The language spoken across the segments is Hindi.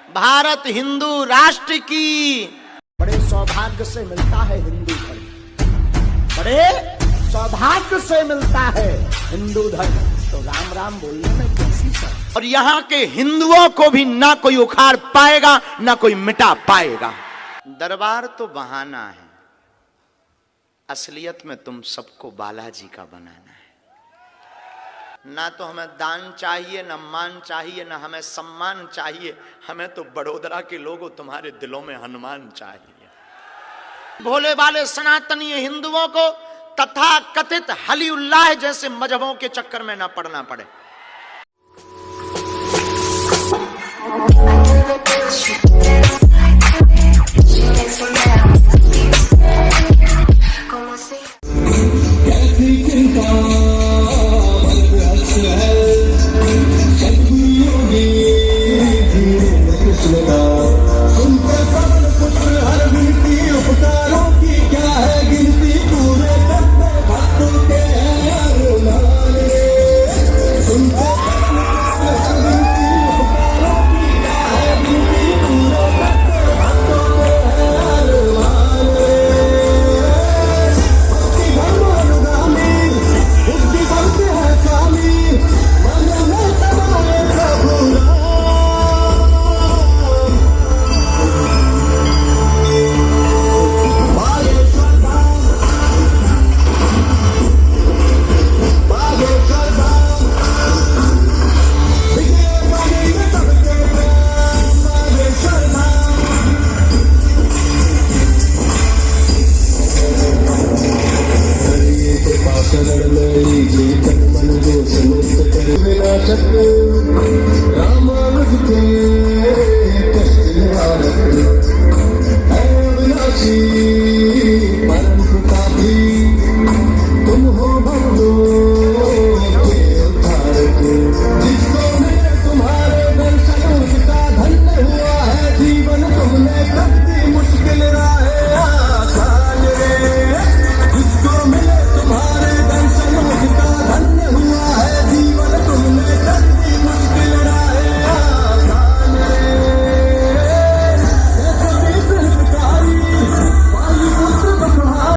भारत हिंदू राष्ट्र की। बड़े सौभाग्य से मिलता है हिंदू धर्म, बड़े सौभाग्य से मिलता है हिंदू धर्म। तो राम राम बोलने में कैसी शर्म। और यहाँ के हिंदुओं को भी ना कोई उखाड़ पाएगा ना कोई मिटा पाएगा। दरबार तो बहाना है, असलियत में तुम सबको बालाजी का बनाना है। ना तो हमें दान चाहिए, ना मान चाहिए, ना हमें सम्मान चाहिए। हमें तो बड़ोदरा के लोगों तुम्हारे दिलों में हनुमान चाहिए। भोले वाले सनातनी हिंदुओं को तथा कथित हली उल्लाह जैसे मजहबों के चक्कर में ना पड़ना पड़े।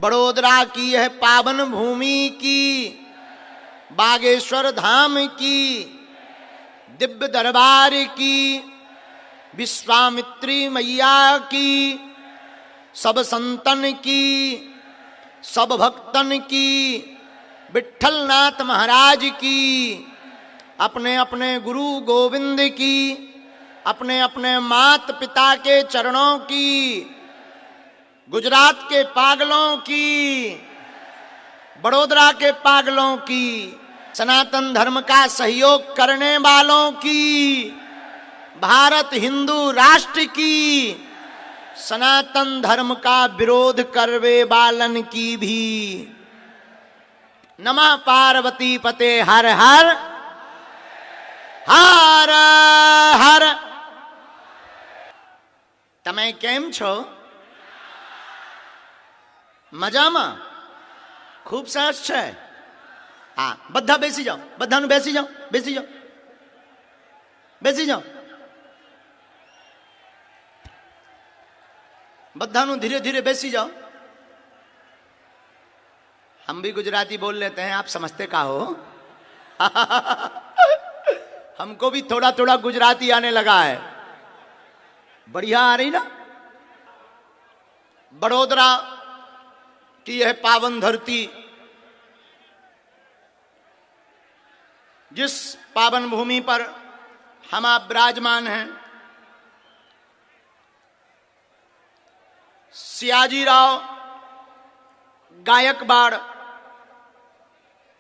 बड़ोदरा की यह पावन भूमि की, बागेश्वर धाम की, दिव्य दरबार की, विश्वामित्री मैया की, सब संतन की, सब भक्तन की, विठलनाथ महाराज की, अपने अपने गुरु गोविंद की, अपने अपने मात पिता के चरणों की, गुजरात के पागलों की, बड़ोदरा के पागलों की, सनातन धर्म का सहयोग करने वालों की, भारत हिंदू राष्ट्र की, सनातन धर्म का विरोध करवे बालन की भी। नमः पार्वती पते हर हर हर हर। तमे केम छो? मजामा? खूब सरस छे। हाँ, बधा बेसी जाओ, बधानु बेसी जाओ, बेसी जाओ, बेसी जाओ। बधानु धीरे धीरे बेसी जाओ। हम भी गुजराती बोल लेते हैं, आप समझते का हो? हमको भी थोड़ा थोड़ा गुजराती आने लगा है। बढ़िया आ रही ना? बड़ोदरा कि यह पावन धरती, जिस पावन भूमि पर हम आप विराजमान हैं, सियाजीराव गायकवाड़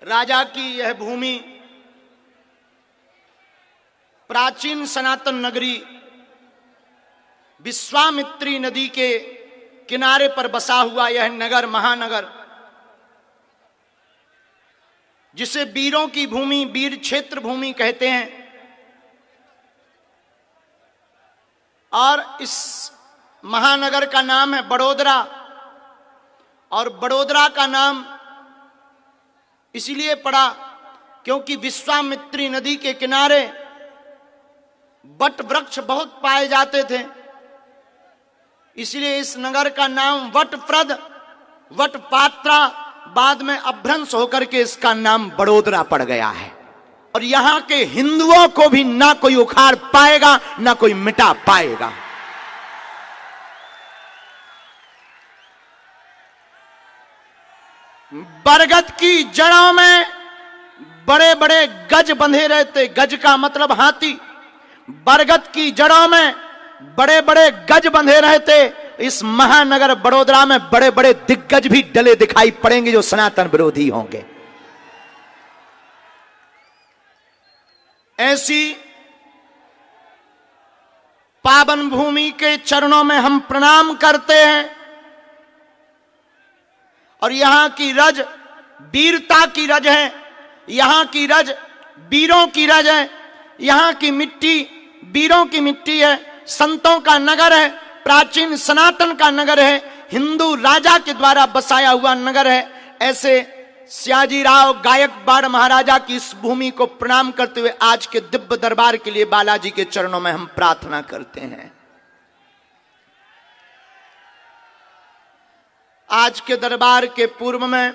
राजा की यह भूमि, प्राचीन सनातन नगरी, विश्वामित्री नदी के किनारे पर बसा हुआ यह नगर, महानगर, जिसे वीरों की भूमि, वीर क्षेत्र भूमि कहते हैं। और इस महानगर का नाम है बड़ोदरा। और बड़ोदरा का नाम इसीलिए पड़ा क्योंकि विश्वामित्री नदी के किनारे वट वृक्ष बहुत पाए जाते थे, इसलिए इस नगर का नाम वटप्रद, वटपात्रा, बाद में अभ्रंश होकर के इसका नाम बड़ोदरा पड़ गया है। और यहां के हिंदुओं को भी ना कोई उखाड़ पाएगा, ना कोई मिटा पाएगा। बरगद की जड़ों में बड़े बड़े गज बंधे रहते, गज का मतलब हाथी। बरगद की जड़ों में बड़े बड़े गज बंधे रहते। इस महानगर बड़ोदरा में बड़े बड़े दिग्गज भी डले दिखाई पड़ेंगे जो सनातन विरोधी होंगे। ऐसी पावन भूमि के चरणों में हम प्रणाम करते हैं। और यहां की रज वीरता की रज है, यहां की रज वीरों की रज है, यहां की मिट्टी वीरों की मिट्टी है, संतों का नगर है, प्राचीन सनातन का नगर है, हिंदू राजा के द्वारा बसाया हुआ नगर है। ऐसे सयाजीराव गायकवाड़ महाराजा की इस भूमि को प्रणाम करते हुए आज के दिव्य दरबार के लिए बालाजी के चरणों में हम प्रार्थना करते हैं। आज के दरबार के पूर्व में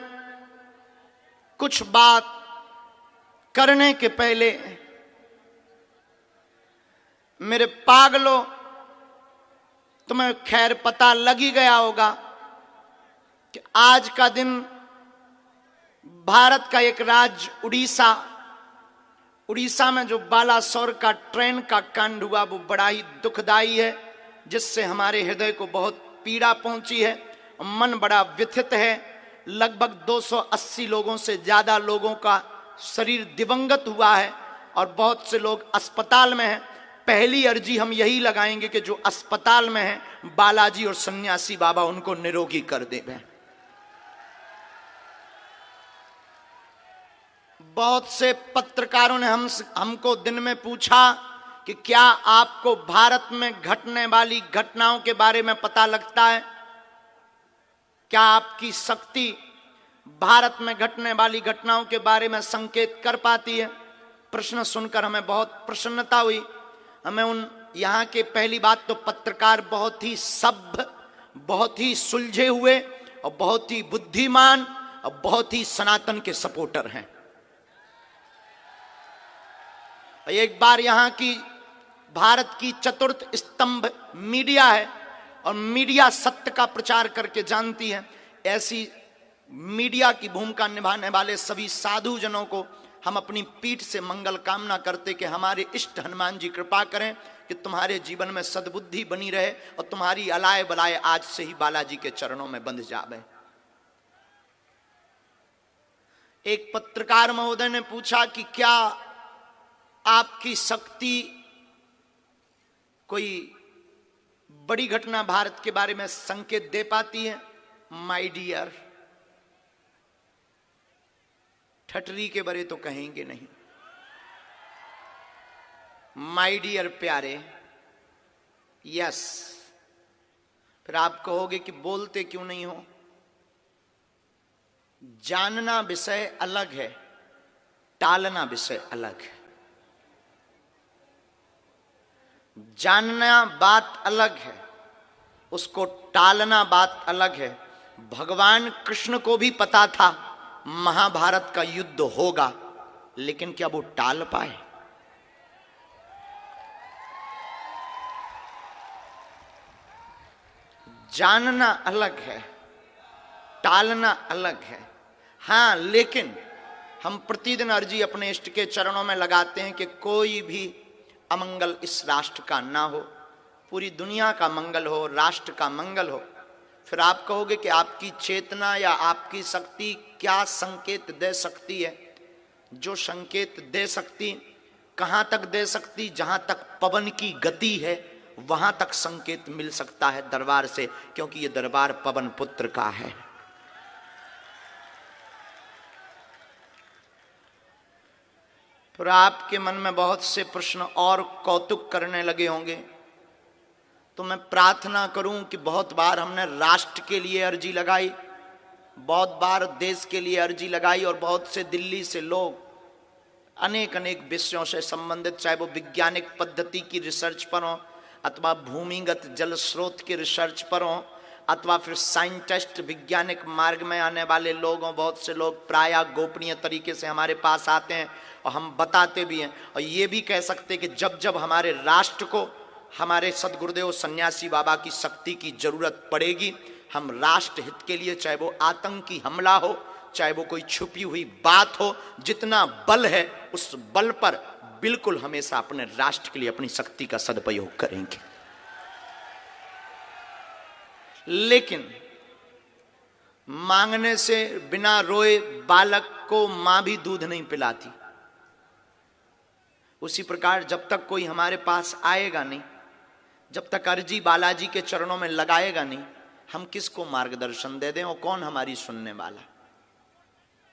कुछ बात करने के पहले मेरे पागलों, तुम्हें खैर पता लग ही गया होगा कि आज का दिन भारत का एक राज्य उड़ीसा में जो बालासोर का ट्रेन का कांड हुआ वो बड़ा ही दुखदाई है, जिससे हमारे हृदय को बहुत पीड़ा पहुंची है। मन बड़ा व्यथित है। लगभग 280 लोगों से ज्यादा लोगों का शरीर दिवंगत हुआ है और बहुत से लोग अस्पताल में हैं। पहली अर्जी हम यही लगाएंगे कि जो अस्पताल में हैं बालाजी और सन्यासी बाबा उनको निरोगी कर दें। बहुत से पत्रकारों ने हमको दिन में पूछा कि क्या आपको भारत में घटने वाली घटनाओं के बारे में पता लगता है, क्या आपकी शक्ति भारत में घटने वाली घटनाओं के बारे में संकेत कर पाती है। प्रश्न सुनकर हमें बहुत प्रसन्नता हुई। हमें यहाँ के पहली बात तो पत्रकार बहुत ही सभ्य, बहुत ही सुलझे हुए और बहुत ही बुद्धिमान और बहुत ही सनातन के सपोर्टर हैं। एक बार यहाँ की भारत की चतुर्थ स्तंभ मीडिया है और मीडिया सत्य का प्रचार करके जानती है। ऐसी मीडिया की भूमिका निभाने वाले सभी साधु जनों को हम अपनी पीठ से मंगल कामना करते कि हमारे इष्ट हनुमान जी कृपा करें कि तुम्हारे जीवन में सद्बुद्धि बनी रहे और तुम्हारी अलाय बलाय आज से ही बालाजी के चरणों में बंध जावे। एक पत्रकार महोदय ने पूछा कि क्या आपकी शक्ति कोई बड़ी घटना भारत के बारे में संकेत दे पाती है। माय डियर, ठटरी के बरे तो कहेंगे नहीं, माय डियर प्यारे, यस। फिर आप कहोगे कि बोलते क्यों नहीं हो। जानना विषय अलग है, टालना विषय अलग है। जानना बात अलग है, उसको टालना बात अलग है। भगवान कृष्ण को भी पता था महाभारत का युद्ध होगा, लेकिन क्या वो टाल पाए। जानना अलग है, टालना अलग है। हां, लेकिन हम प्रतिदिन अर्जी अपने इष्ट के चरणों में लगाते हैं कि कोई भी अमंगल इस राष्ट्र का ना हो, पूरी दुनिया का मंगल हो, राष्ट्र का मंगल हो। फिर आप कहोगे कि आपकी चेतना या आपकी शक्ति क्या संकेत दे सकती है। जो संकेत दे सकती, कहां तक दे सकती, जहां तक पवन की गति है वहां तक संकेत मिल सकता है दरबार से, क्योंकि यह दरबार पवन पुत्र का है। फिर आपके मन में बहुत से प्रश्न और कौतुक करने लगे होंगे, तो मैं प्रार्थना करूं कि बहुत बार हमने राष्ट्र के लिए अर्जी लगाई, बहुत बार देश के लिए अर्जी लगाई और बहुत से दिल्ली से लोग अनेक अनेक विषयों से संबंधित, चाहे वो वैज्ञानिक पद्धति की रिसर्च पर हो, अथवा भूमिगत जल स्रोत की रिसर्च पर हो, अथवा फिर साइंटिस्ट, वैज्ञानिक मार्ग में आने वाले लोग हों। बहुत से लोग प्रायः गोपनीय तरीके से हमारे पास आते हैं और हम बताते भी हैं, और ये भी कह सकते हैं कि जब जब हमारे राष्ट्र को हमारे सदगुरुदेव सन्यासी बाबा की शक्ति की जरूरत पड़ेगी, हम राष्ट्र हित के लिए, चाहे वो आतंकी हमला हो, चाहे वो कोई छुपी हुई बात हो, जितना बल है उस बल पर बिल्कुल हमेशा अपने राष्ट्र के लिए अपनी शक्ति का सदुपयोग करेंगे। लेकिन मांगने से बिना रोए बालक को मां भी दूध नहीं पिलाती। उसी प्रकार जब तक कोई हमारे पास आएगा नहीं, जब तक अर्जी बालाजी के चरणों में लगाएगा नहीं, हम किसको मार्गदर्शन दे दें और कौन हमारी सुनने वाला।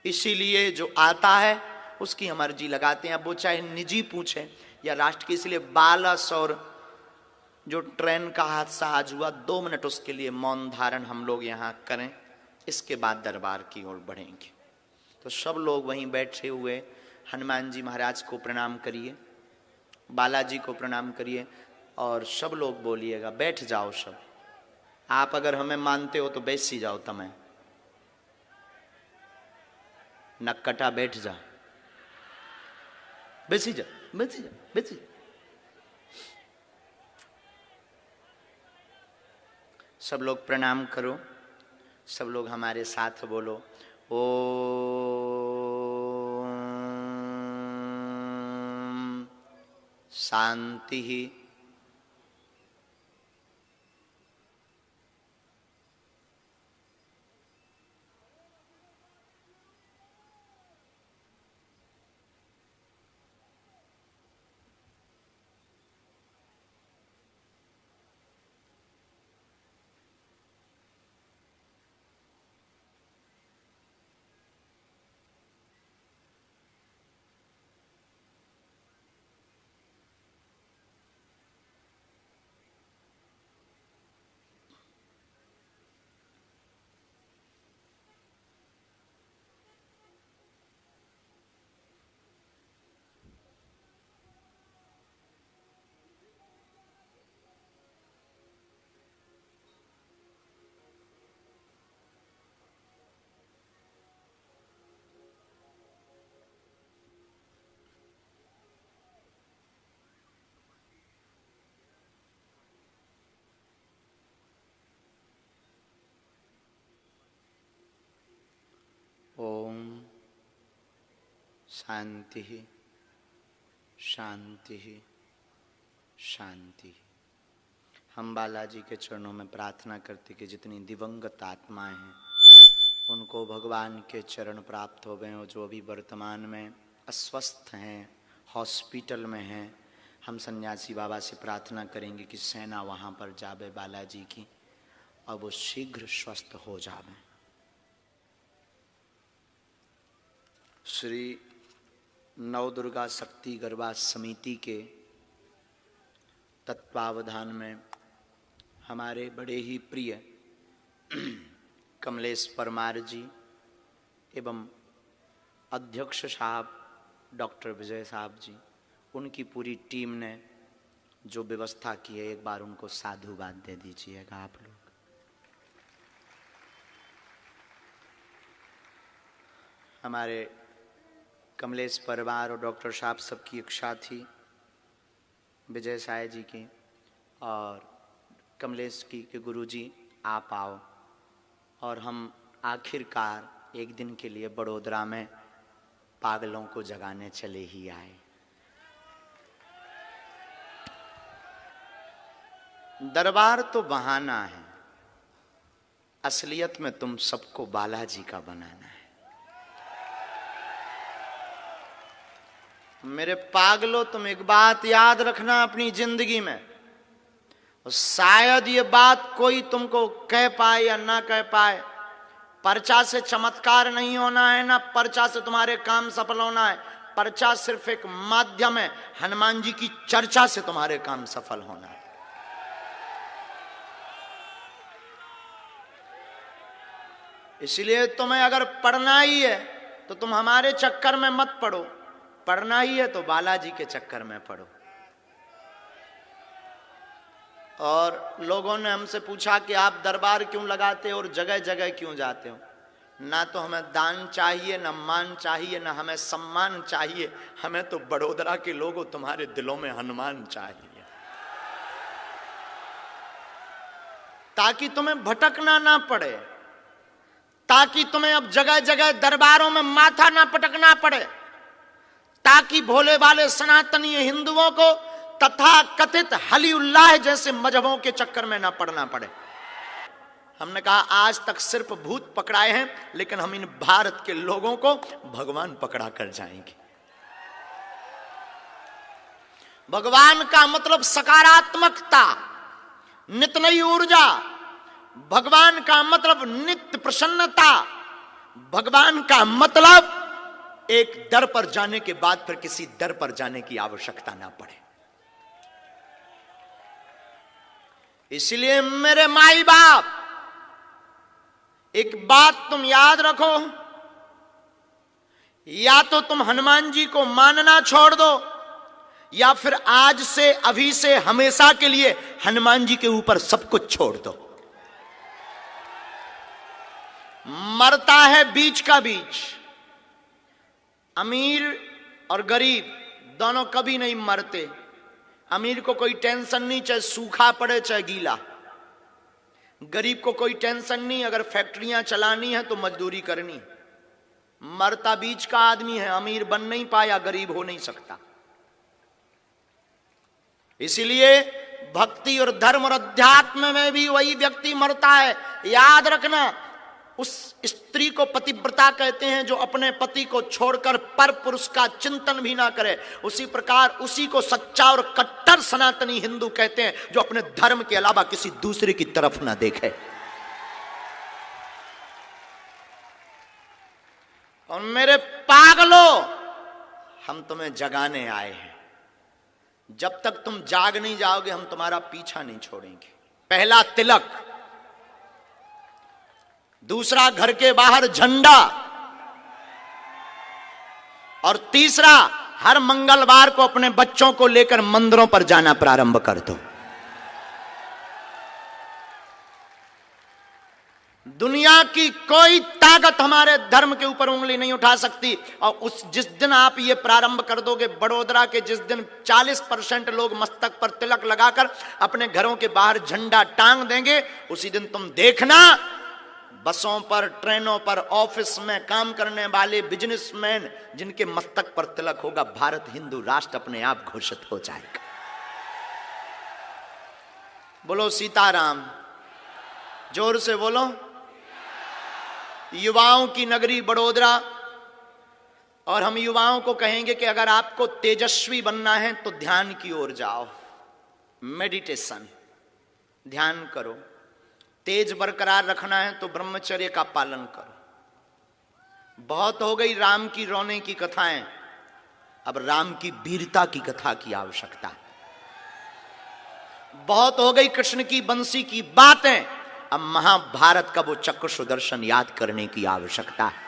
इसीलिए जो आता है उसकी हम अर्जी लगाते हैं, अब वो चाहे निजी पूछे या राष्ट्र की। इसलिए बालस और जो ट्रेन का हादसा आज हुआ, 2 मिनट उसके लिए मौन धारण हम लोग यहाँ करें, इसके बाद दरबार की ओर बढ़ेंगे। तो सब लोग वहीं बैठे हुए हनुमान जी महाराज को प्रणाम करिए, बालाजी को प्रणाम करिए, और सब लोग बोलिएगा बैठ जाओ सब। आप अगर हमें मानते हो तो बैसी जाओ, तमें नक्कटा बैठ जा, बैसी जा, बैसी जा, बैसी जा। सब लोग प्रणाम करो, सब लोग हमारे साथ बोलो ओम शांति ही। ओम शांति शांति शांति। हम बालाजी के चरणों में प्रार्थना करते कि जितनी दिवंगत आत्माएं हैं उनको भगवान के चरण प्राप्त हो गए हो। जो अभी वर्तमान में अस्वस्थ हैं, हॉस्पिटल में हैं, हम सन्यासी बाबा से प्रार्थना करेंगे कि सेना वहाँ पर जावे बालाजी की, और वो शीघ्र स्वस्थ हो जावे। श्री नवदुर्गा शक्ति गरबा समिति के तत्वावधान में हमारे बड़े ही प्रिय कमलेश परमार जी एवं अध्यक्ष साहब डॉक्टर विजय साहब जी, उनकी पूरी टीम ने जो व्यवस्था की है, एक बार उनको साधुवाद दे दीजिएगा आप लोग। हमारे कमलेश परिवार और डॉक्टर साहब सबकी इच्छा थी विजय साय जी की और कमलेश की कि गुरुजी आप आओ, और हम आखिरकार एक दिन के लिए बड़ोदरा में पागलों को जगाने चले ही आए। दरबार तो बहाना है, असलियत में तुम सबको बालाजी का बनाना है। मेरे पागलों, तुम एक बात याद रखना अपनी जिंदगी में, और शायद ये बात कोई तुमको कह पाए या ना कह पाए। पर्चा से चमत्कार नहीं होना है, ना पर्चा से तुम्हारे काम सफल होना है। पर्चा सिर्फ एक माध्यम है, हनुमान जी की चर्चा से तुम्हारे काम सफल होना है। इसलिए तुम्हें अगर पढ़ना ही है तो तुम हमारे चक्कर में मत पड़ो, पढ़ना ही है तो बालाजी के चक्कर में पढ़ो। और लोगों ने हमसे पूछा कि आप दरबार क्यों लगाते हो और जगह जगह क्यों जाते हो? ना तो हमें दान चाहिए, ना मान चाहिए, ना हमें सम्मान चाहिए, हमें तो बड़ोदरा के लोगों तुम्हारे दिलों में हनुमान चाहिए, ताकि तुम्हें भटकना ना पड़े, ताकि तुम्हें अब जगह जगह दरबारों में माथा ना पटकना पड़े, ताकि भोले भाले सनातनी हिंदुओं को तथा कथित हलीउल्लाह जैसे मजहबों के चक्कर में ना पड़ना पड़े। हमने कहा आज तक सिर्फ भूत पकड़ाए हैं, लेकिन हम इन भारत के लोगों को भगवान पकड़ा कर जाएंगे। भगवान का मतलब सकारात्मकता, नित्य नई ऊर्जा। भगवान का मतलब नित्य प्रसन्नता। भगवान का मतलब एक दर पर जाने के बाद फिर किसी दर पर जाने की आवश्यकता ना पड़े। इसलिए मेरे माई बाप, एक बात तुम याद रखो, या तो तुम हनुमान जी को मानना छोड़ दो, या फिर आज से, अभी से, हमेशा के लिए हनुमान जी के ऊपर सब कुछ छोड़ दो। मरता है बीच का बीच। अमीर और गरीब दोनों कभी नहीं मरते। अमीर को कोई टेंशन नहीं, चाहे सूखा पड़े चाहे गीला। गरीब को कोई टेंशन नहीं, अगर फैक्ट्रियां चलानी है तो मजदूरी करनी। मरता बीच का आदमी है, अमीर बन नहीं पाया, गरीब हो नहीं सकता। इसीलिए भक्ति और धर्म और अध्यात्म में भी वही व्यक्ति मरता है। याद रखना, उस स्त्री को पतिव्रता कहते हैं जो अपने पति को छोड़कर पर पुरुष का चिंतन भी ना करे। उसी प्रकार उसी को सच्चा और कट्टर सनातनी हिंदू कहते हैं जो अपने धर्म के अलावा किसी दूसरे की तरफ ना देखे। और मेरे पागलों, हम तुम्हें जगाने आए हैं। जब तक तुम जाग नहीं जाओगे हम तुम्हारा पीछा नहीं छोड़ेंगे। पहला तिलक, दूसरा घर के बाहर झंडा, और तीसरा हर मंगलवार को अपने बच्चों को लेकर मंदिरों पर जाना प्रारंभ कर दो। दुनिया की कोई ताकत हमारे धर्म के ऊपर उंगली नहीं उठा सकती। और जिस दिन आप ये प्रारंभ कर दोगे, बड़ोदरा के जिस दिन 40% लोग मस्तक पर तिलक लगाकर अपने घरों के बाहर झंडा टांग देंगे, उसी दिन तुम देखना बसों पर, ट्रेनों पर, ऑफिस में काम करने वाले बिजनेसमैन जिनके मस्तक पर तिलक होगा, भारत हिंदू राष्ट्र अपने आप घोषित हो जाएगा। बोलो सीताराम, जोर से बोलो। युवाओं की नगरी बड़ोदरा, और हम युवाओं को कहेंगे कि अगर आपको तेजस्वी बनना है तो ध्यान की ओर जाओ। मेडिटेशन, ध्यान करो। तेज बरकरार रखना है तो ब्रह्मचर्य का पालन करो। बहुत हो गई राम की रोने की कथाएं, अब राम की वीरता की कथा की आवश्यकता है। बहुत हो गई कृष्ण की बंसी की बातें, अब महाभारत का वो चक्र सुदर्शन याद करने की आवश्यकता है।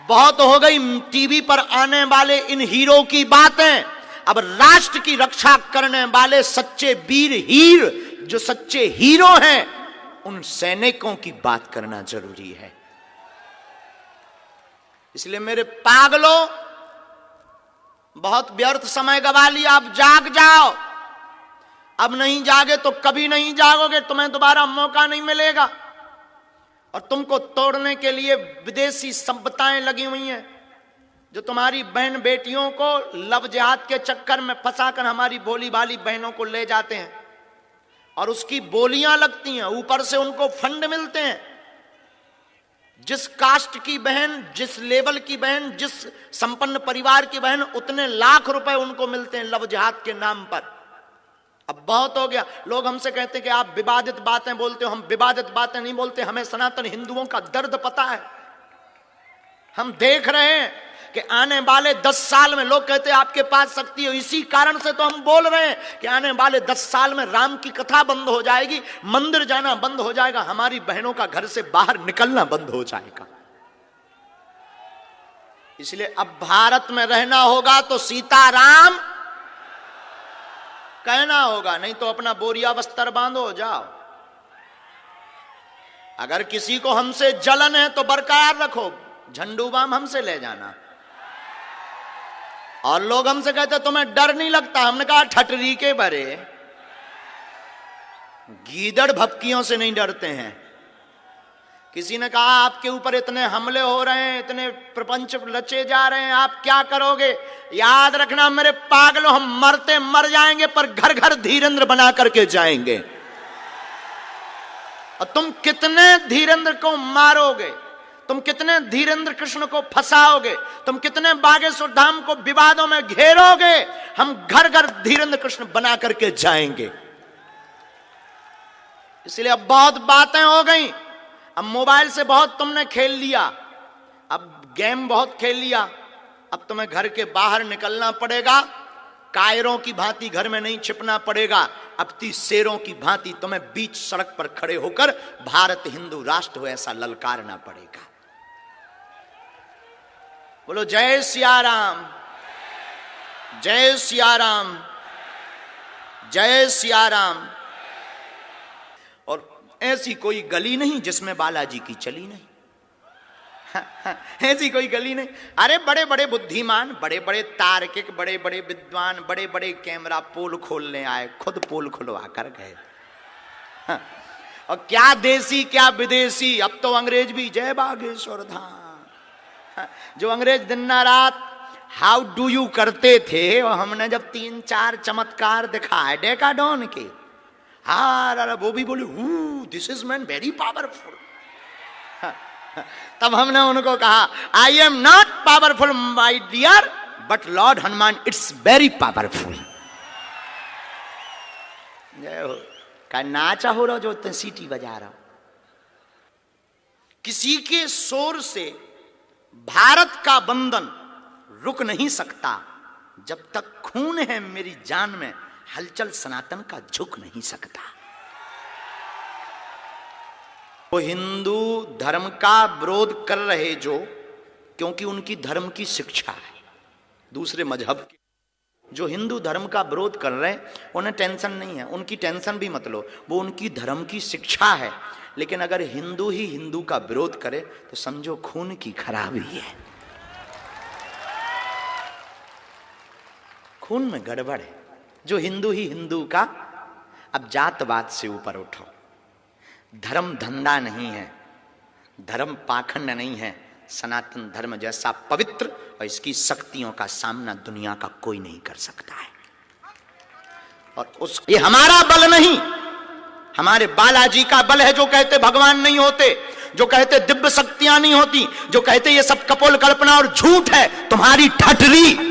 बहुत हो गई टीवी पर आने वाले इन हीरो की बातें, अब राष्ट्र की रक्षा करने वाले सच्चे वीर हीर, जो सच्चे हीरो हैं, उन सैनिकों की बात करना जरूरी है। इसलिए मेरे पागलों, बहुत व्यर्थ समय गवा लिया, अब जाग जाओ। अब नहीं जागे तो कभी नहीं जागोगे, तुम्हें दोबारा मौका नहीं मिलेगा। और तुमको तोड़ने के लिए विदेशी सभ्यताएं लगी हुई हैं, जो तुम्हारी बहन बेटियों को लव जिहाद के चक्कर में फंसाकर हमारी भोली भाली बहनों को ले जाते हैं, और उसकी बोलियां लगती हैं, ऊपर से उनको फंड मिलते हैं। जिस कास्ट की बहन, जिस लेवल की बहन, जिस संपन्न परिवार की बहन, उतने लाख रुपए उनको मिलते हैं लव जिहाद के नाम पर। अब बहुत हो गया। लोग हमसे कहते हैं कि आप विवादित बातें बोलते हो। हम विवादित बातें नहीं बोलते, हमें सनातन हिंदुओं का दर्द पता है। हम देख रहे हैं कि आने वाले 10 साल में, लोग कहते हैं आपके पास शक्ति है, इसी कारण से तो हम बोल रहे हैं कि आने वाले 10 साल में राम की कथा बंद हो जाएगी, मंदिर जाना बंद हो जाएगा, हमारी बहनों का घर से बाहर निकलना बंद हो जाएगा। इसलिए अब भारत में रहना होगा तो सीताराम कहना होगा, नहीं तो अपना बोरिया बस्तर बांधो जाओ। अगर किसी को हमसे जलन है तो बरकरार रखो, झंडू बाम हमसे ले जाना। और लोग हमसे कहते तुम्हें डर नहीं लगता, हमने कहा ठटरी के बरे, गीदड़ भपकियों से नहीं डरते हैं। किसी ने कहा आपके ऊपर इतने हमले हो रहे हैं, इतने प्रपंच रचे जा रहे हैं, आप क्या करोगे? याद रखना मेरे पागलों, हम मरते मर जाएंगे पर घर घर धीरेन्द्र बना करके जाएंगे। और तुम कितने धीरेन्द्र को मारोगे, तुम कितने धीरेन्द्र कृष्ण को फंसाओगे, तुम कितने बागेश्वर धाम को विवादों में घेरोगे, हम घर घर धीरेन्द्र कृष्ण बना करके जाएंगे। इसलिए अब बहुत बातें हो गई, अब मोबाइल से बहुत तुमने खेल लिया, अब गेम बहुत खेल लिया, अब तुम्हें घर के बाहर निकलना पड़ेगा, कायरों की भांति घर में नहीं छिपना पड़ेगा, अब 30 शेरों की भांति तुम्हें बीच सड़क पर खड़े होकर भारत हिंदू राष्ट्र हो ऐसा ललकारना पड़ेगा। बोलो जय सिया राम, जय सिया राम, जय सिया राम। और ऐसी कोई गली नहीं जिसमें बालाजी की चली नहीं, ऐसी कोई गली नहीं। अरे बड़े बड़े बुद्धिमान, बड़े बड़े तार्किक, बड़े बड़े विद्वान, बड़े बड़े कैमरा पोल खोलने आए, खुद पोल खुलवा कर गए। और क्या देसी क्या विदेशी, अब तो अंग्रेज भी जय बागेश्वर धाम। जो अंग्रेज दिन रात हाउ डू यू करते थे, और हमने जब 3-4 चमत्कार दिखाए डेकाडॉन के, हाँ वो भी बोले this is man very powerful. तब हमने उनको कहा I am not powerful my dear, but lord Hanuman it's very powerful. का नाचा हो रहा जो सीटी बजा रहा। किसी के शोर से भारत का बंधन रुक नहीं सकता, जब तक खून है मेरी जान में हलचल सनातन का झुक नहीं सकता। वो हिंदू धर्म का विरोध कर रहे जो, क्योंकि उनकी धर्म की शिक्षा है, दूसरे मजहब के जो हिंदू धर्म का विरोध कर रहे हैं उन्हें टेंशन नहीं है, उनकी टेंशन भी मत लो, वो उनकी धर्म की शिक्षा है। लेकिन अगर हिंदू ही हिंदू का विरोध करे तो समझो खून की खराबी है, खून में गड़बड़ है। जो हिंदू ही हिंदू का, अब जातवाद से ऊपर उठो, धर्म धंधा नहीं है, धर्म पाखंड नहीं है, सनातन धर्म जैसा पवित्र और इसकी शक्तियों का सामना दुनिया का कोई नहीं कर सकता है। और ये हमारा बल नहीं, हमारे बालाजी का बल है, जो कहते भगवान नहीं होते, जो कहते दिव्य शक्तियां नहीं होती, जो कहते ये सब कपोल कल्पना और झूठ है, तुम्हारी ठटरी।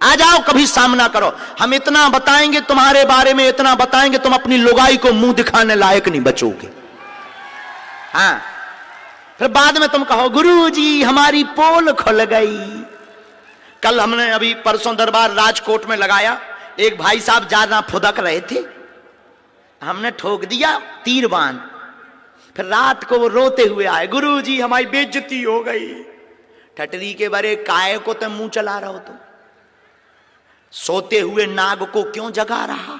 आ जाओ कभी सामना करो, हम इतना बताएंगे तुम्हारे बारे में, इतना बताएंगे तुम अपनी लुगाई को मुंह दिखाने लायक नहीं बचोगे। हाँ, फिर बाद में तुम कहो गुरुजी हमारी पोल खुल गई। कल हमने अभी परसों दरबार राजकोट में लगाया, एक भाई साहब ज्यादा फुदक रहे थे, हमने ठोक दिया तीर बांध। फिर रात को वो रोते हुए आए, गुरुजी हमारी बेइज्जती हो गई। ठटरी के बरे काय को तुम मुंह चला रहे हो, तो सोते हुए नाग को क्यों जगा रहा?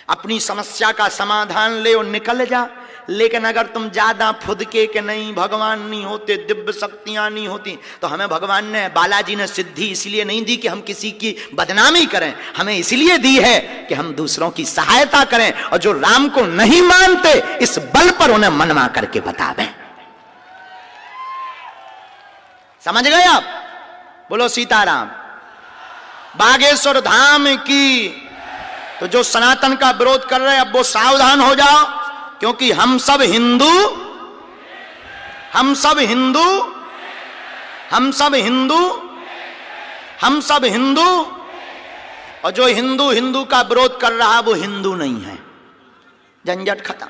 अपनी समस्या का समाधान ले और निकल जा। लेकिन अगर तुम ज्यादा फुदके के नहीं भगवान नहीं होते, दिव्य शक्तियां नहीं होती, तो हमें भगवान ने, बालाजी ने सिद्धि इसलिए नहीं दी कि हम किसी की बदनामी करें, हमें इसलिए दी है कि हम दूसरों की सहायता करें, और जो राम को नहीं मानते इस बल पर उन्हें मनवा करके बतावें। समझ गए आप? बोलो सीताराम। बागेश्वर धाम की। तो जो सनातन का विरोध कर रहे हैं अब वो सावधान हो जाओ, क्योंकि हम सब हिंदू, हम सब हिंदू, हम सब हिंदू, हम सब हिंदू। और जो हिंदू हिंदू का विरोध कर रहा वो हिंदू नहीं है। झंझट खत्म।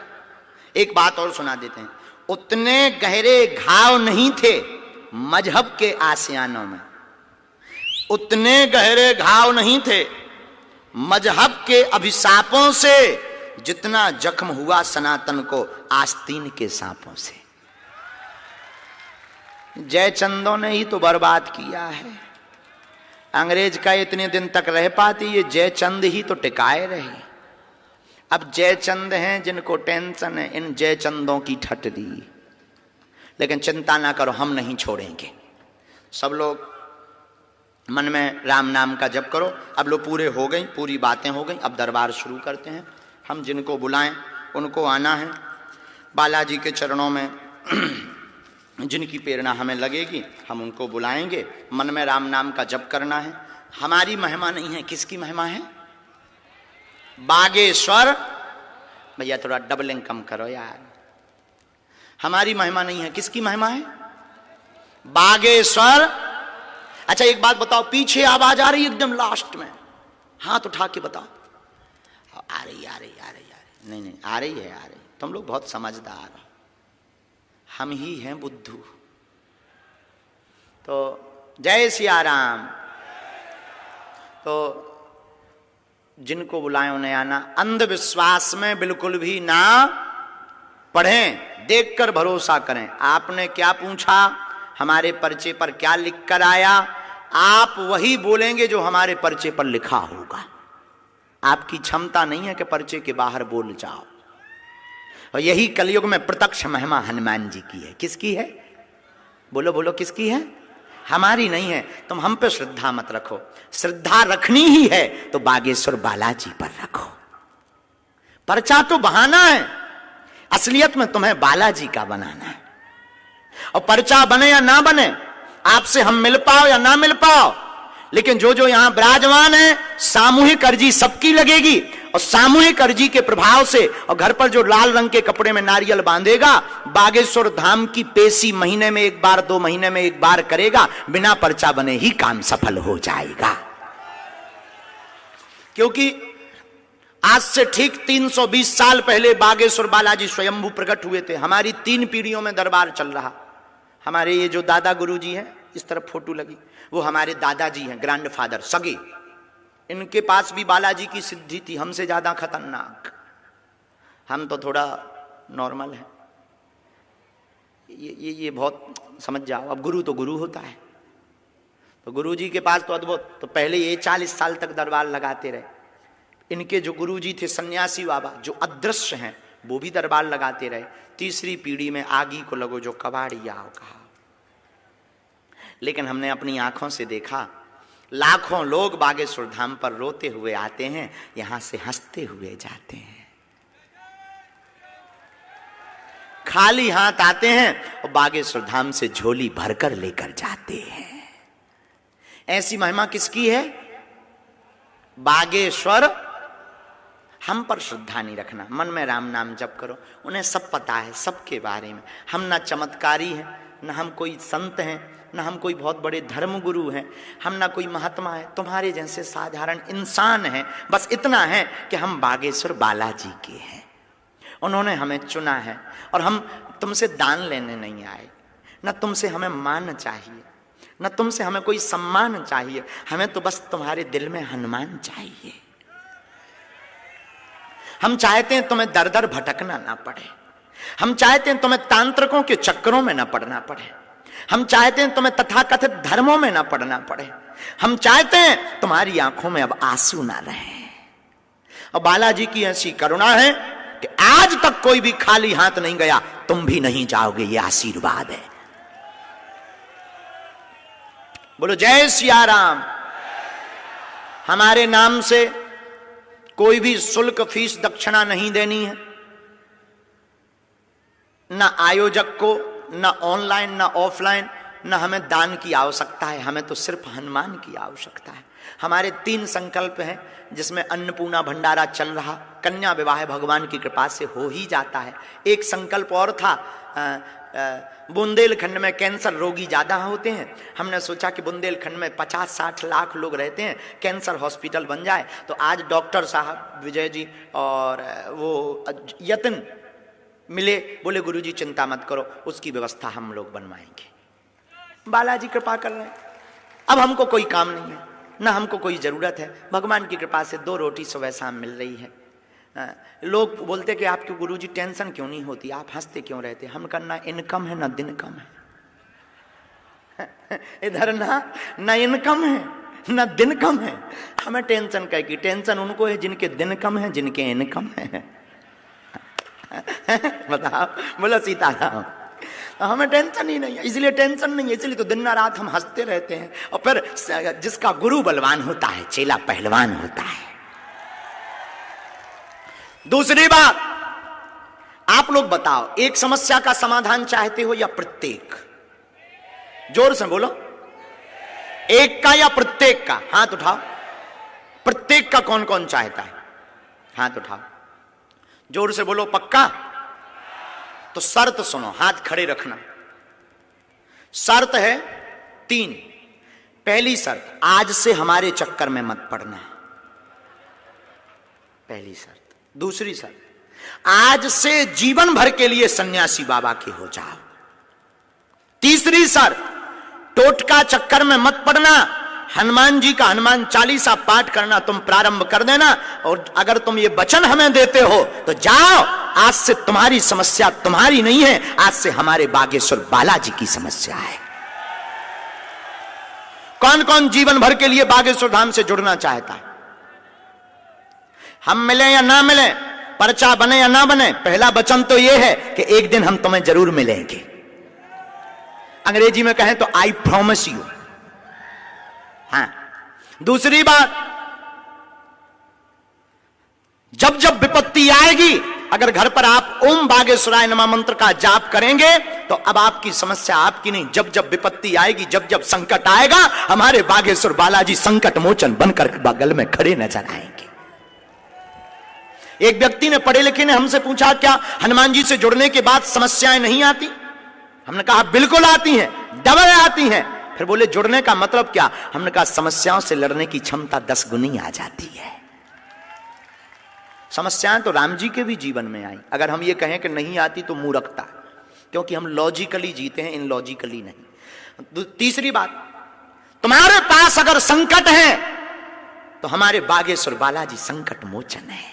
एक बात और सुना देते हैं, उतने गहरे घाव नहीं थे मजहब के आसियानों में, उतने गहरे घाव नहीं थे मजहब के अभिशापों से जितना जख्म हुआ सनातन को आस्तीन के सांपों से। जयचंदों ने ही तो बर्बाद किया है। अंग्रेज का इतने दिन तक रह पाती, ये जयचंद ही तो टिकाए रहे। अब जयचंद हैं जिनको टेंशन है, इन जयचंदों की ठट दी। लेकिन चिंता ना करो, हम नहीं छोड़ेंगे। सब लोग मन में राम नाम का जप करो। अब लोग पूरे हो गई, पूरी बातें हो गई, अब दरबार शुरू करते हैं। हम जिनको बुलाएं उनको आना है। बालाजी के चरणों में जिनकी प्रेरणा हमें लगेगी हम उनको बुलाएंगे। मन में राम नाम का जप करना है। हमारी महिमा नहीं है, किसकी महिमा है? बागेश्वर। भैया थोड़ा डबलिंग कम करो यार। हमारी महिमा नहीं है, किसकी महिमा है? बागेश्वर। अच्छा एक बात बताओ, पीछे आवाज आ रही एकदम लास्ट में, हाथ उठा के बताओ। आ रही आ रही आ रही आ रही। नहीं नहीं, आ रही है, आ रही। तुम लोग बहुत समझदार हो, हम ही हैं बुद्धू। तो जय सिया राम। तो जिनको बुलाएं उन्हें आना। अंधविश्वास में बिल्कुल भी ना पढ़ें, देखकर भरोसा करें। आपने क्या पूछा, हमारे पर्चे पर क्या लिख कर आया, आप वही बोलेंगे जो हमारे पर्चे पर लिखा होगा। आपकी क्षमता नहीं है कि पर्चे के बाहर बोल जाओ। और यही कलयुग में प्रत्यक्ष महिमा हनुमान जी की है। किसकी है? बोलो बोलो, किसकी है? हमारी नहीं है। तुम हम पे श्रद्धा मत रखो। श्रद्धा रखनी ही है तो बागेश्वर बालाजी पर रखो। पर्चा तो बहाना है, असलियत में तुम्हें बालाजी का बनाना है। और पर्चा बने या ना बने, आपसे हम मिल पाओ या ना मिल पाओ, लेकिन जो जो यहां विराजमान है, सामूहिक अर्जी सबकी लगेगी। और सामूहिक अर्जी के प्रभाव से, और घर पर जो लाल रंग के कपड़े में नारियल बांधेगा, बागेश्वर धाम की पेशी महीने में एक बार, 2 महीने में एक बार करेगा, बिना पर्चा बने ही काम सफल हो जाएगा। क्योंकि आज से ठीक 320 साल पहले बागेश्वर बालाजी स्वयंभू प्रकट हुए थे। हमारी 3 पीढ़ियों में दरबार चल रहा। हमारे ये जो दादा गुरुजी हैं, इस तरफ फोटो लगी, वो हमारे दादाजी हैं, ग्रैंडफादर सगे। इनके पास भी बालाजी की सिद्धि थी, हमसे ज्यादा खतरनाक। हम तो थोड़ा नॉर्मल है। ये बहुत समझ जाओ। अब गुरु तो गुरु होता है। तो गुरुजी के पास तो अद्भुत। तो पहले ये 40 साल तक दरबार लगाते रहे। इनके जो गुरुजी थे सन्यासी बाबा, जो अदृश्य हैं, वो भी दरबार लगाते रहे। तीसरी पीढ़ी में आगी को लगो जो कबाड़िया कहा। लेकिन हमने अपनी आंखों से देखा, लाखों लोग बागेश्वर धाम पर रोते हुए आते हैं, यहां से हंसते हुए जाते हैं। खाली हाथ आते हैं और बागेश्वर धाम से झोली भरकर लेकर जाते हैं। ऐसी महिमा किसकी है? बागेश्वर। हम पर श्रद्धा नहीं रखना, मन में राम नाम जप करो। उन्हें सब पता है, सबके बारे में। हम ना चमत्कारी हैं, ना हम कोई संत हैं, ना हम कोई बहुत बड़े धर्म गुरु हैं, हम ना कोई महात्मा है। तुम्हारे जैसे साधारण इंसान हैं। बस इतना है कि हम बागेश्वर बालाजी के हैं। उन्होंने हमें चुना है। और हम तुमसे दान लेने नहीं आए, ना तुमसे हमें मान चाहिए, ना तुमसे हमें कोई सम्मान चाहिए। हमें तो बस तुम्हारे दिल में हनुमान चाहिए। हम चाहते हैं तुम्हें दर दर भटकना ना पड़े। हम चाहते हैं तुम्हें तांत्रिकों के चक्करों में ना पड़ना पड़े। हम चाहते हैं तुम्हें तथाकथित धर्मों में ना पड़ना पड़े। हम चाहते हैं तुम्हारी आंखों में अब आंसू ना रहे। और बालाजी की ऐसी करुणा है कि आज तक कोई भी खाली हाथ नहीं गया, तुम भी नहीं जाओगे, ये आशीर्वाद है। बोलो जय सिया राम। हमारे नाम से कोई भी शुल्क, फीस, दक्षिणा नहीं देनी है, ना आयोजक को, ना ऑनलाइन ना ऑफलाइन। ना हमें दान की आवश्यकता है, हमें तो सिर्फ हनुमान की आवश्यकता है। हमारे 3 संकल्प हैं, जिसमें अन्नपूर्णा भंडारा चल रहा, कन्या विवाह भगवान की कृपा से हो ही जाता है। एक संकल्प और था, बुंदेलखंड में कैंसर रोगी ज्यादा होते हैं। हमने सोचा कि बुंदेलखंड में 50-60 लाख लोग रहते हैं, कैंसर हॉस्पिटल बन जाए। तो आज डॉक्टर साहब विजय जी और वो यत्न मिले, बोले गुरुजी चिंता मत करो, उसकी व्यवस्था हम लोग बनवाएंगे। बालाजी कृपा कर रहे हैं। अब हमको कोई काम नहीं है, ना हमको कोई जरूरत है। भगवान की कृपा से 2 रोटी सुबह शाम मिल रही है। लोग बोलते कि आपके गुरुजी टेंशन क्यों नहीं होती, आप हंसते क्यों रहते। हम करना इनकम है ना दिन कम है। इधर ना इनकम है ना दिन कम है। हमें टेंशन क्या की? टेंशन उनको है जिनके दिन कम है, जिनके इनकम है। बताओ, बोलो सीताराम। हमें टेंशन ही नहीं है, इसलिए टेंशन नहीं है, इसलिए तो दिन रात हम हंसते रहते हैं। और फिर जिसका गुरु बलवान होता है, चेला पहलवान होता है। दूसरी बात, आप लोग बताओ, एक समस्या का समाधान चाहते हो या प्रत्येक? जोर से बोलो, एक का या प्रत्येक का? हाथ उठाओ। प्रत्येक का कौन कौन चाहता है? हाथ उठाओ, जोर से बोलो। पक्का? तो शर्त सुनो, हाथ खड़े रखना। शर्त है 3। पहली शर्त, आज से हमारे चक्कर में मत पड़ना, पहली शर्त। दूसरी शर्त, आज से जीवन भर के लिए सन्यासी बाबा के हो जाओ। तीसरी शर्त, टोटका चक्कर में मत पड़ना, हनुमान जी का हनुमान चालीसा पाठ करना तुम प्रारंभ कर देना। और अगर तुम ये वचन हमें देते हो तो जाओ, आज से तुम्हारी समस्या तुम्हारी नहीं है, आज से हमारे बागेश्वर बालाजी की समस्या है। कौन कौन जीवन भर के लिए बागेश्वर धाम से जुड़ना चाहता है? हम मिले या ना मिले, पर्चा बने या ना बने, पहला वचन तो यह है कि एक दिन हम तुम्हें जरूर मिलेंगे। अंग्रेजी में कहें तो आई प्रॉमिस यू। हाँ, दूसरी बात, जब जब विपत्ति आएगी, अगर घर पर आप ओम बागेश्वराय नमः मंत्र का जाप करेंगे तो अब आपकी समस्या आपकी नहीं। जब जब विपत्ति आएगी, जब जब संकट आएगा, हमारे बागेश्वर बालाजी संकट मोचन बनकर बगल में खड़े नजर आएंगे। एक व्यक्ति ने, पढ़े लिखे ने हमसे पूछा, क्या हनुमान जी से जुड़ने के बाद समस्याएं नहीं आती? हमने कहा बिल्कुल आती हैं, डबल आती हैं। फिर बोले जुड़ने का मतलब क्या? हमने कहा समस्याओं से लड़ने की क्षमता 10 गुनी आ जाती है। समस्याएं तो राम जी के भी जीवन में आई। अगर हम ये कहें कि नहीं आती तो मूर्खता, क्योंकि हम लॉजिकली जीते हैं, इन लॉजिकली नहीं। तीसरी बात, तुम्हारे पास अगर संकट है तो हमारे बागेश्वर बालाजी संकट मोचन है।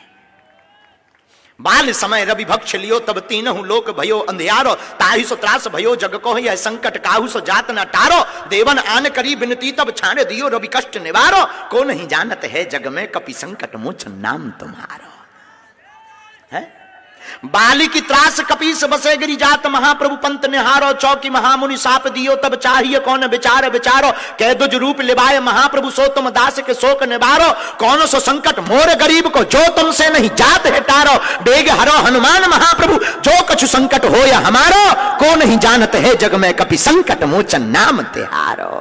बाल समय रवि भक्ष लियो तब तीनहु लोक भयो अंधियारो, ताहि सो त्रास भयो जग को यह संकट काहू सो जात न टारो, देवन आन करी बिनती तब छाड़ दियो रवि कष्ट निवारो, को नहीं जानत है जग में कपि संकट मोचन नाम तुम्हारो। है बाली की त्रास कपीस बसे गिरी जात, महाप्रभु पंत निहारो, चौकी महामुनि साप दियो तब चाहिए कौन विचार विचारो, कह दुज रूप लिवाए महाप्रभु सो तुम दास के शोक निवारो, कौन सो संकट मोर गरीब को जो तुमसे नहीं जात है टारो, बेग हरो हनुमान महाप्रभु जो कछु संकट हो या हमारो, को नहीं जानत है जग में कपि संकट मोचन नाम तिहारो।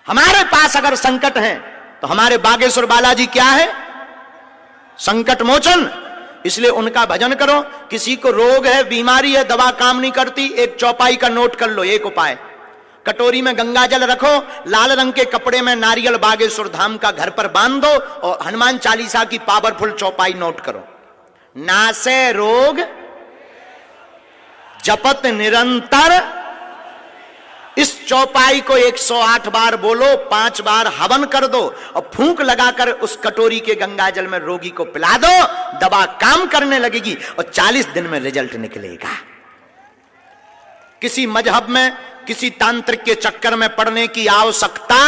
हमारे पास अगर संकट है तो हमारे बागेश्वर बालाजी क्या है? संकट मोचन। इसलिए उनका भजन करो। किसी को रोग है, बीमारी है, दवा काम नहीं करती, एक चौपाई का नोट कर लो। एक उपाय, कटोरी में गंगा जल रखो, लाल रंग के कपड़े में नारियल बागेश्वर धाम का घर पर बांध दो और हनुमान चालीसा की पावरफुल चौपाई नोट करो। नासे रोग जपत निरंतर, इस चौपाई को 108 बार बोलो, 5 बार हवन कर दो और फूंक लगाकर उस कटोरी के गंगा जल में रोगी को पिला दो, दवा काम करने लगेगी और 40 दिन में रिजल्ट निकलेगा। किसी मजहब में, किसी तांत्रिक के चक्कर में पड़ने की आवश्यकता,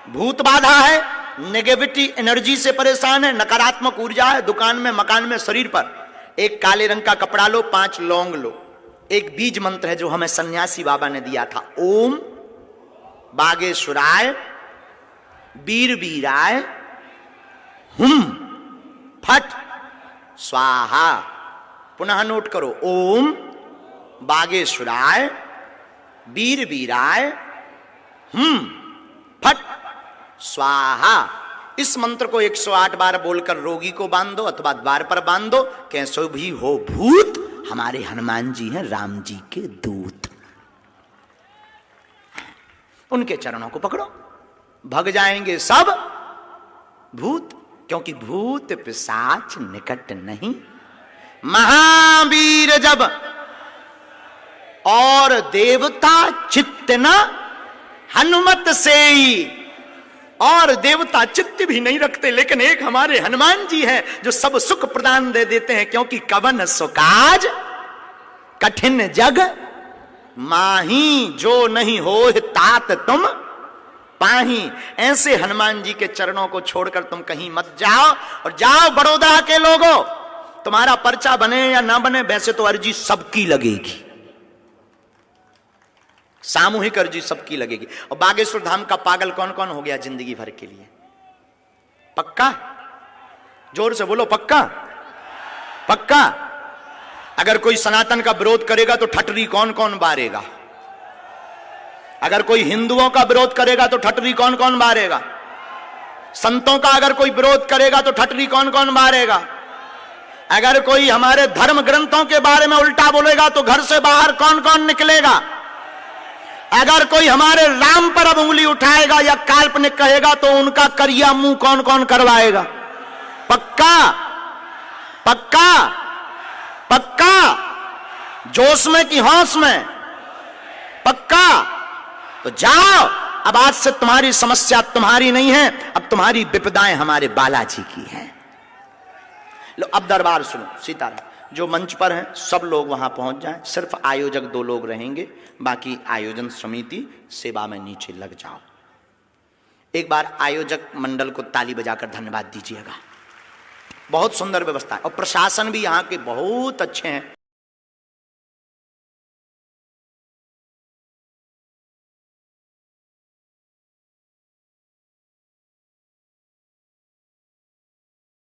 भूत बाधा है, नेगेटिविटी एनर्जी से परेशान है, नकारात्मक ऊर्जा है, दुकान में, मकान में, शरीर पर, एक काले रंग का कपड़ा लो, 5 लौंग लो। एक बीज मंत्र है जो हमें सन्यासी बाबा ने दिया था, ओम बागेश्वराय वीर वीराय हुम फट स्वाहा। पुनः नोट करो, ओम बागेश्वराय वीर वीराय हुम फट स्वाहा। इस मंत्र को 108 बार बोलकर रोगी को बांध दो अथवा द्वार पर बांध दो। कैसो भी हो भूत, हमारे हनुमान जी हैं राम जी के दूत, उनके चरणों को पकड़ो, भग जाएंगे सब भूत, क्योंकि भूत पिशाच निकट नहीं। महावीर जब और देवता चित्त न हनुमत से ही, और देवता चित्त भी नहीं रखते, लेकिन एक हमारे हनुमान जी हैं जो सब सुख प्रदान दे देते हैं, क्योंकि कवन सुकाज कठिन जग माही जो नहीं हो तात तुम पाही। ऐसे हनुमान जी के चरणों को छोड़कर तुम कहीं मत जाओ। और जाओ बड़ौदा के लोगों, तुम्हारा पर्चा बने या ना बने, वैसे तो अर्जी सबकी लगेगी, सामूहिक अर्जी सबकी लगेगी। और बागेश्वर धाम का पागल कौन कौन हो गया जिंदगी भर के लिए? पक्का? जोर से बोलो, पक्का? पक्का? अगर कोई सनातन का विरोध करेगा तो ठटरी कौन कौन बारेगा? अगर कोई हिंदुओं का विरोध करेगा तो ठटरी कौन कौन बारेगा? संतों का अगर कोई विरोध करेगा तो ठटरी कौन कौन बारेगा? अगर कोई हमारे धर्म ग्रंथों के बारे में उल्टा बोलेगा तो घर से बाहर कौन कौन निकलेगा? अगर कोई हमारे राम पर अब उंगली उठाएगा या काल्पनिक कहेगा तो उनका करिया मुंह कौन कौन करवाएगा? पक्का? पक्का? पक्का? जोश में कि होश में? पक्का? तो जाओ, अब आज से तुम्हारी समस्या तुम्हारी नहीं है, अब तुम्हारी विपदाएं हमारे बालाजी की हैं। लो अब दरबार सुनो। सीताराम। जो मंच पर हैं सब लोग वहां पहुंच जाएं, सिर्फ आयोजक 2 लोग रहेंगे, बाकी आयोजन समिति सेवा में नीचे लग जाओ। एक बार आयोजक मंडल को ताली बजाकर धन्यवाद दीजिएगा। बहुत सुंदर व्यवस्था है और प्रशासन भी यहाँ के बहुत अच्छे हैं।